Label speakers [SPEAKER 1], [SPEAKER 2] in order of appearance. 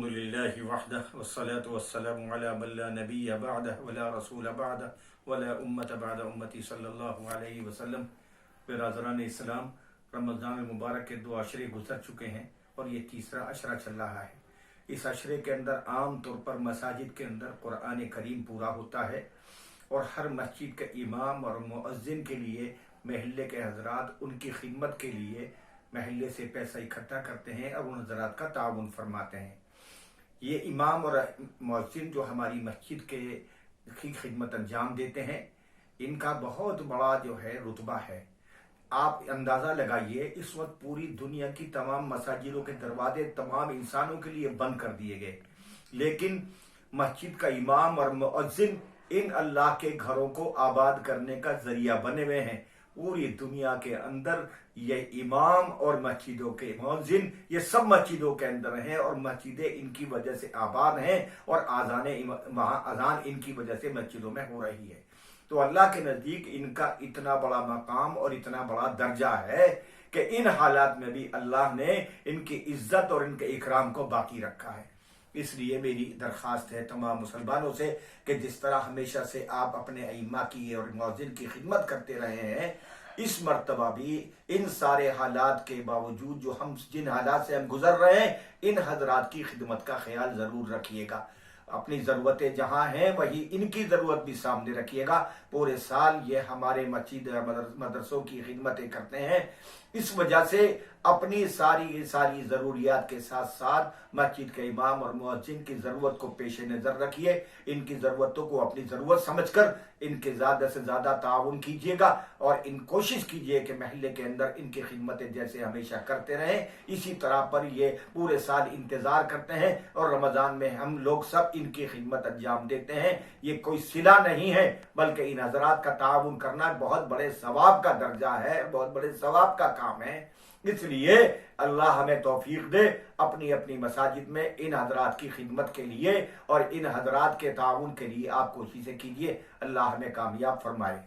[SPEAKER 1] الحمدللہ وحدہ والصلاة والسلام علی من لا نبی بعدہ ولا رسول بعدہ ولا امت بعد امتی صلی اللہ علیہ وسلم۔ برادران اسلام، رمضان المبارک کے 2 عشرے گزر چکے ہیں اور یہ تیسرا عشرہ چل رہا ہے۔ اس عشرے کے اندر عام طور پر مساجد کے اندر قرآن کریم پورا ہوتا ہے اور ہر مسجد کے امام اور مؤذن کے لیے محلے کے حضرات ان کی خدمت کے لیے محلے سے پیسہ اکٹھا کرتے ہیں اور ان حضرات کا تعاون فرماتے ہیں۔ یہ امام اور مؤذن جو ہماری مسجد کی خدمت انجام دیتے ہیں، ان کا بہت بڑا جو ہے رتبہ ہے۔ آپ اندازہ لگائیے، اس وقت پوری دنیا کی تمام مساجدوں کے دروازے تمام انسانوں کے لیے بند کر دیے گئے، لیکن مسجد کا امام اور مؤذن ان اللہ کے گھروں کو آباد کرنے کا ذریعہ بنے ہوئے ہیں۔ پوری دنیا کے اندر یہ امام اور مسجدوں کے مؤذن یہ سب مسجدوں کے اندر ہیں اور مسجدیں ان کی وجہ سے آباد ہیں اور اذان ان کی وجہ سے مسجدوں میں ہو رہی ہے۔ تو اللہ کے نزدیک ان کا اتنا بڑا مقام اور اتنا بڑا درجہ ہے کہ ان حالات میں بھی اللہ نے ان کی عزت اور ان کے اکرام کو باقی رکھا ہے۔ اس لیے میری درخواست ہے تمام مسلمانوں سے کہ جس طرح ہمیشہ سے آپ اپنے ائمہ کی اور مؤذن کی خدمت کرتے رہے ہیں، اس مرتبہ بھی ان سارے حالات کے باوجود جن حالات سے ہم گزر رہے ہیں، ان حضرات کی خدمت کا خیال ضرور رکھیے گا۔ اپنی ضرورتیں جہاں ہیں وہی ان کی ضرورت بھی سامنے رکھیے گا۔ پورے سال یہ ہمارے مسجد مدرسوں کی خدمتیں کرتے ہیں، اس وجہ سے اپنی ساری ضروریات کے ساتھ ساتھ مسجد کے امام اور مؤذن کی ضرورت کو پیش نظر رکھیے۔ ان کی ضرورتوں کو اپنی ضرورت سمجھ کر ان کے زیادہ سے زیادہ تعاون کیجیے گا اور ان کوشش کیجیے کہ محلے کے اندر ان کی خدمتیں جیسے ہمیشہ کرتے رہیں، اسی طرح پر یہ پورے سال انتظار کرتے ہیں اور رمضان میں ہم لوگ سب ان کی خدمت انجام دیتے ہیں۔ یہ کوئی صلہ نہیں ہے بلکہ ان حضرات کا تعاون کرنا بہت بڑے ثواب کا درجہ ہے، بہت بڑے ثواب کا کام ہے۔ اس لیے اللہ ہمیں توفیق دے اپنی اپنی مساجد میں ان حضرات کی خدمت کے لیے اور ان حضرات کے تعاون کے لیے آپ کوششیں کیجیے۔ اللہ ہمیں کامیاب فرمائے۔